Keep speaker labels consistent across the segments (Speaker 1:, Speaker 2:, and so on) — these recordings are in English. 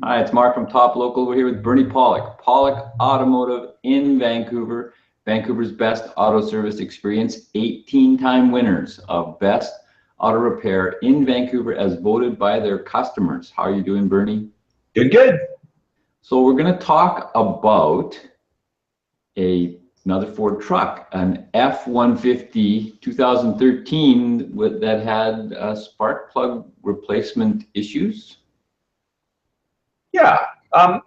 Speaker 1: Hi, it's Mark from Top Local. We're here with Bernie Pawlik. Pawlik Automotive in Vancouver. Vancouver's best auto service experience. 18-time winners of Best Auto Repair in Vancouver as voted by their customers. How are you doing, Bernie?
Speaker 2: Good, good.
Speaker 1: So we're going to talk about another Ford truck, an F150 2013 that had spark plug replacement issues.
Speaker 2: Yeah.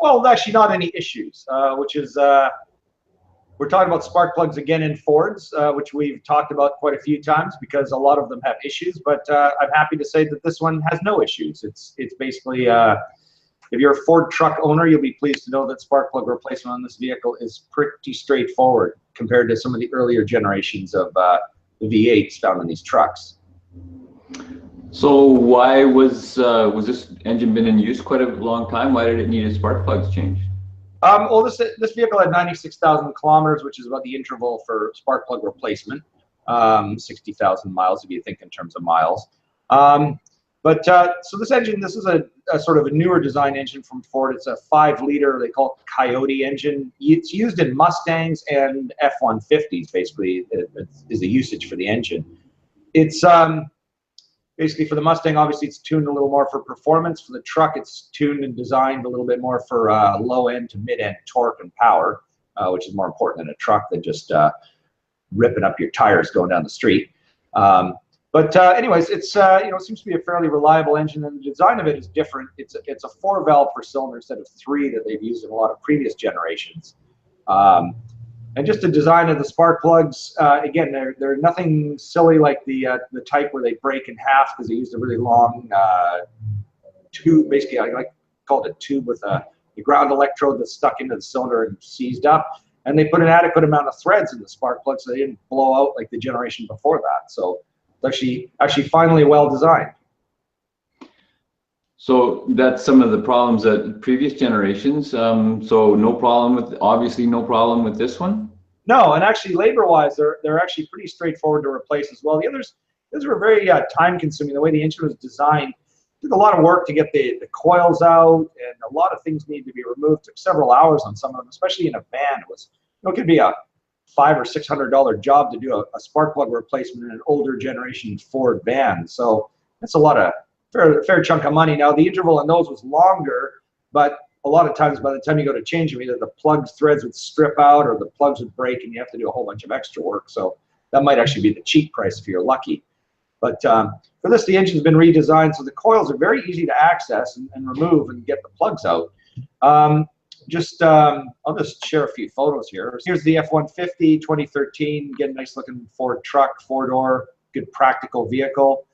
Speaker 2: Well, actually, not any issues, which is we're talking about spark plugs again in Fords, which we've talked about quite a few times because a lot of them have issues. But I'm happy to say that this one has no issues. It's basically if you're a Ford truck owner, you'll be pleased to know that spark plug replacement on this vehicle is pretty straightforward compared to some of the earlier generations of the V8s found in these trucks.
Speaker 1: So why was this engine been in use quite a long time? Why did it need a spark plugs change?
Speaker 2: Well, this vehicle had 96,000 kilometers, which is about the interval for spark plug replacement. 60,000 miles if you think in terms of miles. So this engine, this is a sort of a newer design engine from Ford. It's a 5-liter, they call it Coyote engine. It's used in Mustangs and F150s, basically, is the usage for the engine. It's basically for the Mustang, obviously it's tuned a little more for performance. For the truck, it's tuned and designed a little bit more for low-end to mid-end torque and power, which is more important in a truck than just ripping up your tires going down the street. Anyways, it's it seems to be a fairly reliable engine, and the design of it is different. It's a 4-valve per cylinder instead of 3 that they've used in a lot of previous generations. And just the design of the spark plugs, again, they're nothing silly like the type where they break in half because they used a really long tube. Basically, I like called it a tube with the ground electrode that's stuck into the cylinder and seized up. And they put an adequate amount of threads in the spark plug so they didn't blow out like the generation before that. So it's actually finally well designed.
Speaker 1: So that's some of the problems that previous generations. So no problem with, obviously no problem with this one.
Speaker 2: No, and actually labor-wise, they're actually pretty straightforward to replace as well. The others were very time-consuming. The way the engine was designed, it took a lot of work to get the coils out, and a lot of things needed to be removed. It took several hours on some of them, especially in a van. It could be a $500 or $600 job to do a spark plug replacement in an older generation Ford van. So that's a lot of fair chunk of money. Now the interval in those was longer, but a lot of times by the time you go to change them, either the plug threads would strip out or the plugs would break and you have to do a whole bunch of extra work. So that might actually be the cheap price if you're lucky. But for this, the engine's been redesigned, so the coils are very easy to access and remove and get the plugs out. I'll just share a few photos here. Here's the F-150 2013. Again, nice looking Ford truck, 4-door, good practical vehicle.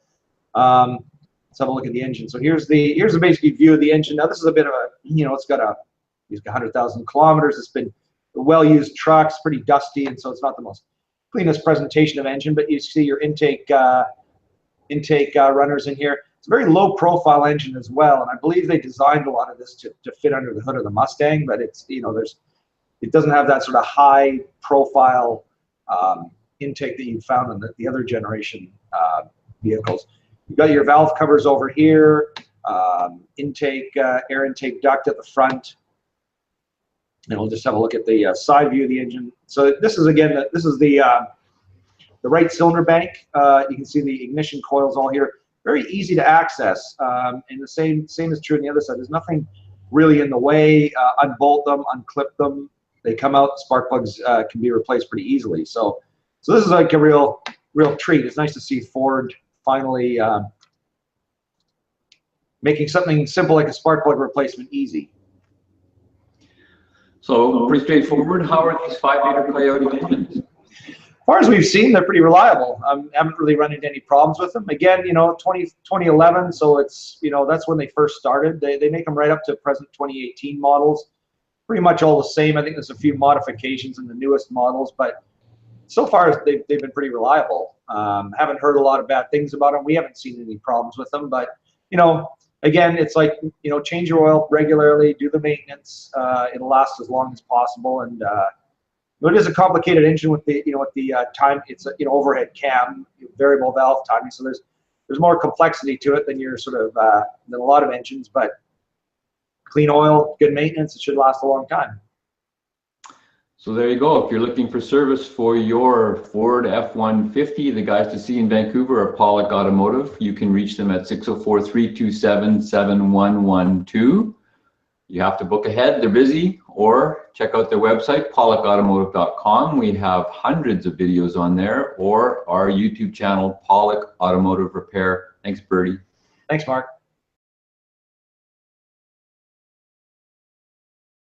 Speaker 2: Let's have a look at the engine. So here's the basic view of the engine. Now this is a bit of a, it's got 100,000 kilometers. It's been a well-used truck. It's pretty dusty, and so it's not the most cleanest presentation of engine. But you see your intake runners in here. It's a very low-profile engine as well, and I believe they designed a lot of this to fit under the hood of the Mustang. But it's it doesn't have that sort of high-profile intake that you found in the other generation vehicles. You've got your valve covers over here, air intake duct at the front, and we'll just have a look at the side view of the engine. So this is the right cylinder bank. You can see the ignition coils all here. Very easy to access, and the same is true on the other side. There's nothing really in the way. Unbolt them, unclip them. They come out. Spark plugs can be replaced pretty easily. So this is like a real treat. It's nice to see Ford finally making something simple like a spark plug replacement easy.
Speaker 1: So pretty straightforward. How are these 5-liter Coyote engines?
Speaker 2: As far as we've seen, they're pretty reliable. Haven't really run into any problems with them. Again, 2011, so it's, that's when they first started. They make them right up to present 2018 models. Pretty much all the same. I think there's a few modifications in the newest models, but so far they've been pretty reliable. Haven't heard a lot of bad things about them. We haven't seen any problems with them, but again, it's like, change your oil regularly, do the maintenance. It'll last as long as possible, and it is a complicated engine with the time. It's overhead cam, variable valve timing, so there's more complexity to it than your than a lot of engines, but clean oil, good maintenance, it should last a long time.
Speaker 1: So there you go. If you're looking for service for your Ford F-150, the guys to see in Vancouver are Pawlik Automotive. You can reach them at 604-327-7112. You have to book ahead, they're busy, or check out their website, pawlikautomotive.com. We have hundreds of videos on there, or our YouTube channel, Pawlik Automotive Repair. Thanks, Bertie.
Speaker 2: Thanks, Mark.